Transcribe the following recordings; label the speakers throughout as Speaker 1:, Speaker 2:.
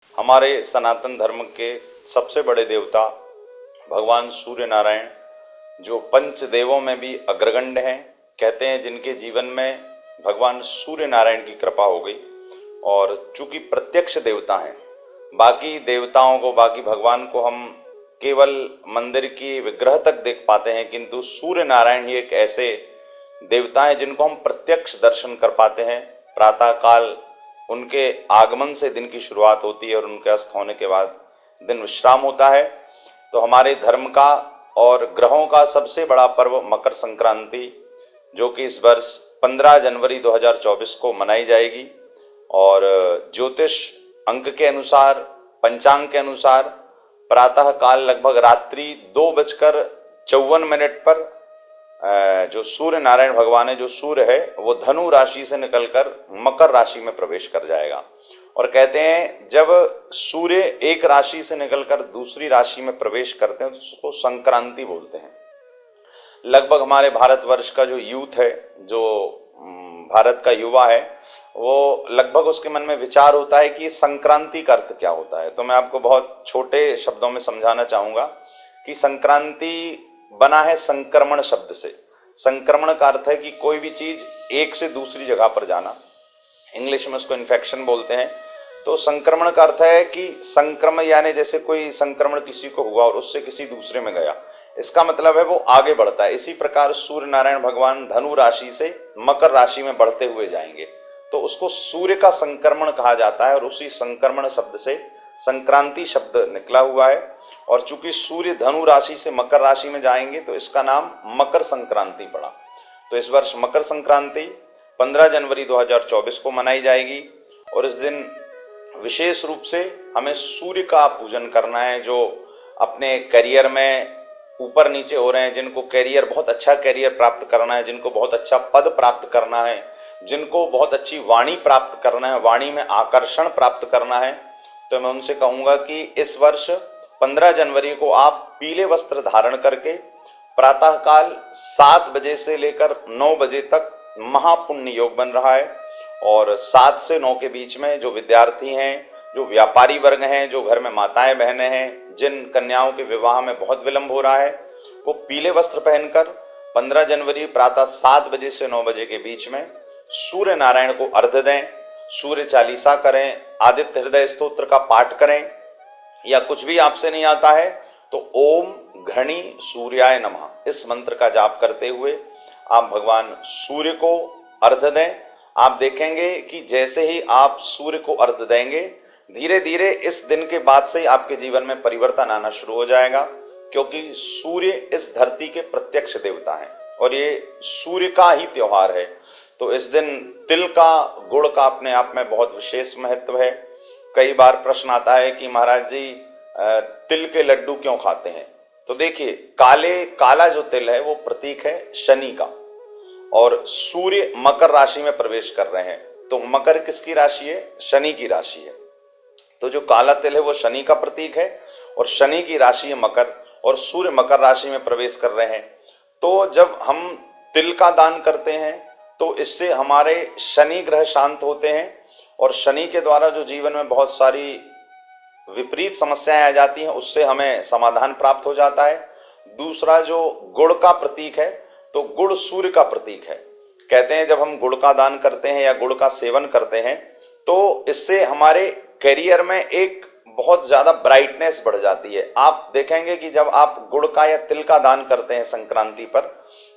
Speaker 1: हमारे सनातन धर्म के सबसे बड़े देवता भगवान सूर्य नारायण, जो पंच देवों में भी अग्रगण्य हैं, कहते हैं जिनके जीवन में भगवान सूर्य नारायण की कृपा हो गई। और चूंकि प्रत्यक्ष देवता हैं, बाकी देवताओं को, बाकी भगवान को हम केवल मंदिर की विग्रह तक देख पाते हैं, किंतु सूर्य नारायण ही एक ऐसे देवता हैं जिनको हम प्रत्यक्ष दर्शन कर पाते हैं। प्रातः काल उनके आगमन से दिन की शुरुआत होती है और उनके अस्त होने के बाद दिन विश्राम होता है। तो हमारे धर्म का और ग्रहों का सबसे बड़ा पर्व मकर संक्रांति, जो कि इस वर्ष 15 जनवरी 2024 को मनाई जाएगी। और ज्योतिष अंक के अनुसार, पंचांग के अनुसार प्रातः काल लगभग रात्रि 2:54 पर जो सूर्य नारायण भगवान है, जो सूर्य है, वो धनु राशि से निकलकर मकर राशि में प्रवेश कर जाएगा। और कहते हैं जब सूर्य एक राशि से निकलकर दूसरी राशि में प्रवेश करते हैं तो उसको संक्रांति बोलते हैं। लगभग हमारे भारतवर्ष का जो यूथ है, जो भारत का युवा है, वो लगभग उसके मन में विचार होता है कि संक्रांति का अर्थ क्या होता है। तो मैं आपको बहुत छोटे शब्दों में समझाना चाहूंगा कि संक्रांति बना है संक्रमण शब्द से। संक्रमण का अर्थ है कि कोई भी चीज एक से दूसरी जगह पर जाना, इंग्लिश में उसको इन्फेक्शन बोलते हैं। तो संक्रमण का अर्थ है कि संक्रमण यानी जैसे कोई संक्रमण किसी को हुआ और उससे किसी दूसरे में गया, इसका मतलब है वो आगे बढ़ता है। इसी प्रकार सूर्य नारायण भगवान धनु राशि से मकर राशि में बढ़ते हुए जाएंगे, तो उसको सूर्य का संक्रमण कहा जाता है। और उसी संक्रमण शब्द से संक्रांति शब्द निकला हुआ है। और चूंकि सूर्य धनु राशि से मकर राशि में जाएंगे तो इसका नाम मकर संक्रांति पड़ा। तो इस वर्ष मकर संक्रांति 15 जनवरी 2024 को मनाई जाएगी। और इस दिन विशेष रूप से हमें सूर्य का पूजन करना है। जो अपने करियर में ऊपर नीचे हो रहे हैं, जिनको करियर, बहुत अच्छा करियर प्राप्त करना है, जिनको बहुत अच्छा पद प्राप्त करना है, जिनको बहुत अच्छी वाणी प्राप्त करना है, वाणी में आकर्षण प्राप्त करना है, तो मैं उनसे कहूंगा कि इस वर्ष 15 जनवरी को आप पीले वस्त्र धारण करके प्रातः काल 7 बजे से लेकर 9 बजे तक महापुण्य योग बन रहा है। और 7 से 9 के बीच में जो विद्यार्थी हैं, जो व्यापारी वर्ग हैं, जो घर में माताएं बहनें हैं, जिन कन्याओं के विवाह में बहुत विलंब हो रहा है, वो पीले वस्त्र पहनकर 15 जनवरी प्रातः 7 बजे से 9 बजे के बीच में सूर्य नारायण को अर्घ्य दें, सूर्य चालीसा करें, आदित्य हृदय स्तोत्र का पाठ करें, या कुछ भी आपसे नहीं आता है तो ओम घृणी सूर्याय नमः इस मंत्र का जाप करते हुए आप भगवान सूर्य को अर्घ्य दें। आप देखेंगे कि जैसे ही आप सूर्य को अर्घ्य देंगे, धीरे धीरे इस दिन के बाद से ही आपके जीवन में परिवर्तन आना शुरू हो जाएगा, क्योंकि सूर्य इस धरती के प्रत्यक्ष देवता हैं और ये सूर्य का ही त्योहार है। तो इस दिन तिल का, गुड़ का अपने आप में बहुत विशेष महत्व है। कई बार प्रश्न आता है कि महाराज जी तिल के लड्डू क्यों खाते हैं? तो देखिए, काला जो तिल है वो प्रतीक है शनि का, और सूर्य मकर राशि में प्रवेश कर रहे हैं। तो मकर किसकी राशि है? शनि की राशि है। तो जो काला तिल है वो शनि का प्रतीक है और शनि की राशि है मकर, और सूर्य मकर राशि में प्रवेश कर रहे हैं। तो जब हम तिल का दान करते हैं तो इससे हमारे शनि ग्रह शांत होते हैं, और शनि के द्वारा जो जीवन में बहुत सारी विपरीत समस्याएं आ जाती हैं उससे हमें समाधान प्राप्त हो जाता है। दूसरा, जो गुड़ का प्रतीक है, तो गुड़ सूर्य का प्रतीक है। कहते हैं जब हम गुड़ का दान करते हैं या गुड़ का सेवन करते हैं तो इससे हमारे करियर में एक बहुत ज्यादा ब्राइटनेस बढ़ जाती है। आप देखेंगे कि जब आप गुड़ का या तिल का दान करते हैं संक्रांति पर,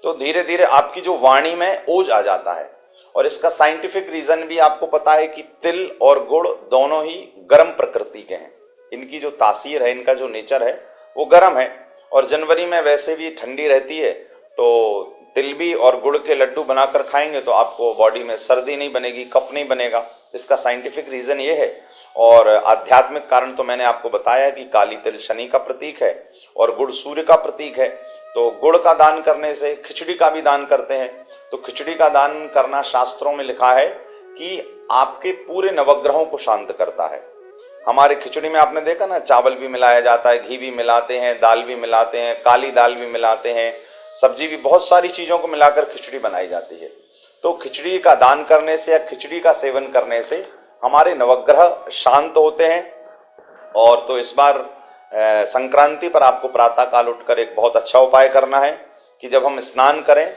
Speaker 1: तो धीरे धीरे आपकी जो वाणी में ओज आ जाता है। और इसका साइंटिफिक रीजन भी आपको पता है कि तिल और गुड़ दोनों ही गर्म प्रकृति के हैं। इनकी जो तासीर है, इनका जो नेचर है वो गर्म है। और जनवरी में वैसे भी ठंडी रहती है, तो तिल भी और गुड़ के लड्डू बनाकर खाएंगे तो आपको बॉडी में सर्दी नहीं बनेगी, कफ नहीं बनेगा। इसका साइंटिफिक रीजन ये है। और आध्यात्मिक कारण तो मैंने आपको बताया कि काली तिल शनि का प्रतीक है और गुड़ सूर्य का प्रतीक है। तो गुड़ का दान करने से, खिचड़ी का भी दान करते हैं, तो खिचड़ी का दान करना शास्त्रों में लिखा है कि आपके पूरे नवग्रहों को शांत करता है। हमारे खिचड़ी में आपने देखा ना, चावल भी मिलाया जाता है, घी भी मिलाते हैं, दाल भी मिलाते हैं, काली दाल भी मिलाते हैं, सब्जी भी, बहुत सारी चीजों को मिलाकर खिचड़ी बनाई जाती है। तो खिचड़ी का दान करने से या खिचड़ी का सेवन करने से हमारे नवग्रह शांत होते हैं और तो इस बार संक्रांति पर आपको प्रातःकाल उठकर एक बहुत अच्छा उपाय करना है कि जब हम स्नान करें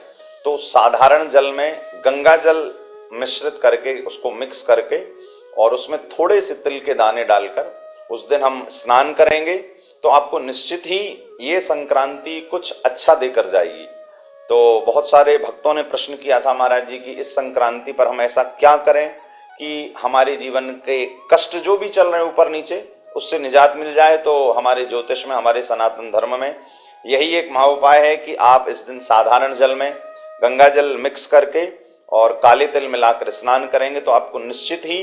Speaker 1: तो साधारण जल में गंगा जल मिश्रित करके उसको मिक्स करके और उसमें थोड़े से तिल के दाने डालकर उस दिन हम स्नान करेंगे तो आपको निश्चित ही ये संक्रांति कुछ अच्छा देकर जाएगी। तो बहुत सारे भक्तों ने प्रश्न किया था महाराज जी कि इस संक्रांति पर हम ऐसा क्या करें कि हमारे जीवन के कष्ट जो भी चल रहे हैं ऊपर नीचे उससे निजात मिल जाए। तो हमारे ज्योतिष में, हमारे सनातन धर्म में यही एक महाउपाय है कि आप इस दिन साधारण जल में गंगा जल मिक्स करके और काले तिल मिलाकर स्नान करेंगे तो आपको निश्चित ही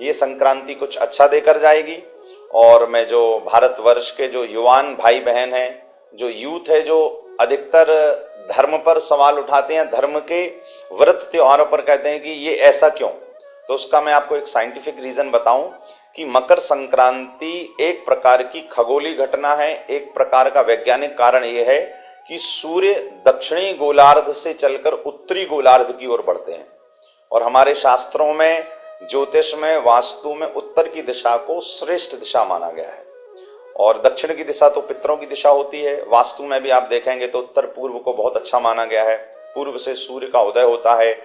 Speaker 1: ये संक्रांति कुछ अच्छा देकर जाएगी। और मैं जो भारतवर्ष के जो युवान भाई बहन हैं, जो यूथ है, जो अधिकतर धर्म पर सवाल उठाते हैं, धर्म के व्रत त्योहारों पर कहते हैं कि ये ऐसा क्यों, तो उसका मैं आपको एक साइंटिफिक रीजन बताऊं कि मकर संक्रांति एक प्रकार की खगोलीय घटना है। एक प्रकार का वैज्ञानिक कारण यह है कि सूर्य दक्षिणी गोलार्ध से चलकर उत्तरी गोलार्ध की ओर बढ़ते हैं और हमारे शास्त्रों में, ज्योतिष में, वास्तु में उत्तर की दिशा को श्रेष्ठ दिशा माना गया है और दक्षिण की दिशा तो पितरों की दिशा होती है। वास्तु में भी आप देखेंगे तो उत्तर पूर्व को बहुत अच्छा माना गया है। पूर्व से सूर्य का उदय होता है,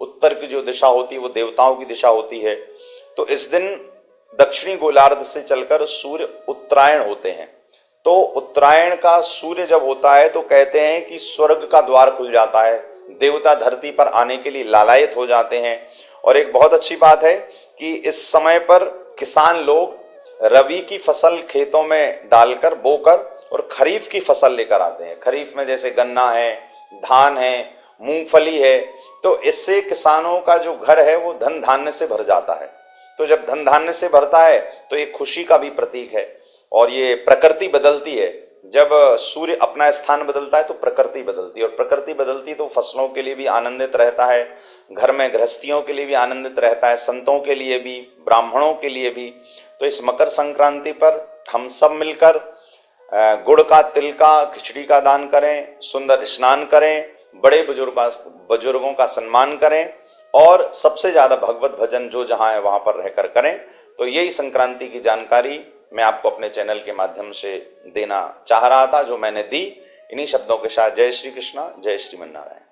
Speaker 1: उत्तर की जो दिशा होती है वो देवताओं की दिशा होती है। तो इस दिन दक्षिणी गोलार्ध से चलकर सूर्य उत्तरायण होते हैं। तो उत्तरायण का सूर्य जब होता है तो कहते हैं कि स्वर्ग का द्वार खुल जाता है, देवता धरती पर आने के लिए लालायित हो जाते हैं। और एक बहुत अच्छी बात है कि इस समय पर किसान लोग रबी की फसल खेतों में डालकर बोकर और खरीफ की फसल लेकर आते हैं। खरीफ में जैसे गन्ना है, धान है, मूंगफली है, तो इससे किसानों का जो घर है वो धन धान्य से भर जाता है। तो जब धन धान्य से भरता है तो ये खुशी का भी प्रतीक है और ये प्रकृति बदलती है। जब सूर्य अपना स्थान बदलता है तो प्रकृति बदलती है और प्रकृति बदलती है तो फसलों के लिए भी आनंदित रहता है, घर में गृहस्थियों के लिए भी आनंदित रहता है, संतों के लिए भी, ब्राह्मणों के लिए भी। तो इस मकर संक्रांति पर हम सब मिलकर गुड़ का, तिल का, खिचड़ी का दान करें, सुंदर स्नान करें, बड़े बुजुर्गों का सम्मान करें और सबसे ज्यादा भगवत भजन जो जहां है वहां पर रहकर करें। तो यही संक्रांति की जानकारी मैं आपको अपने चैनल के माध्यम से देना चाह रहा था, जो मैंने दी। इन्हीं शब्दों के साथ जय श्री कृष्णा, जय श्रीमन नारायण।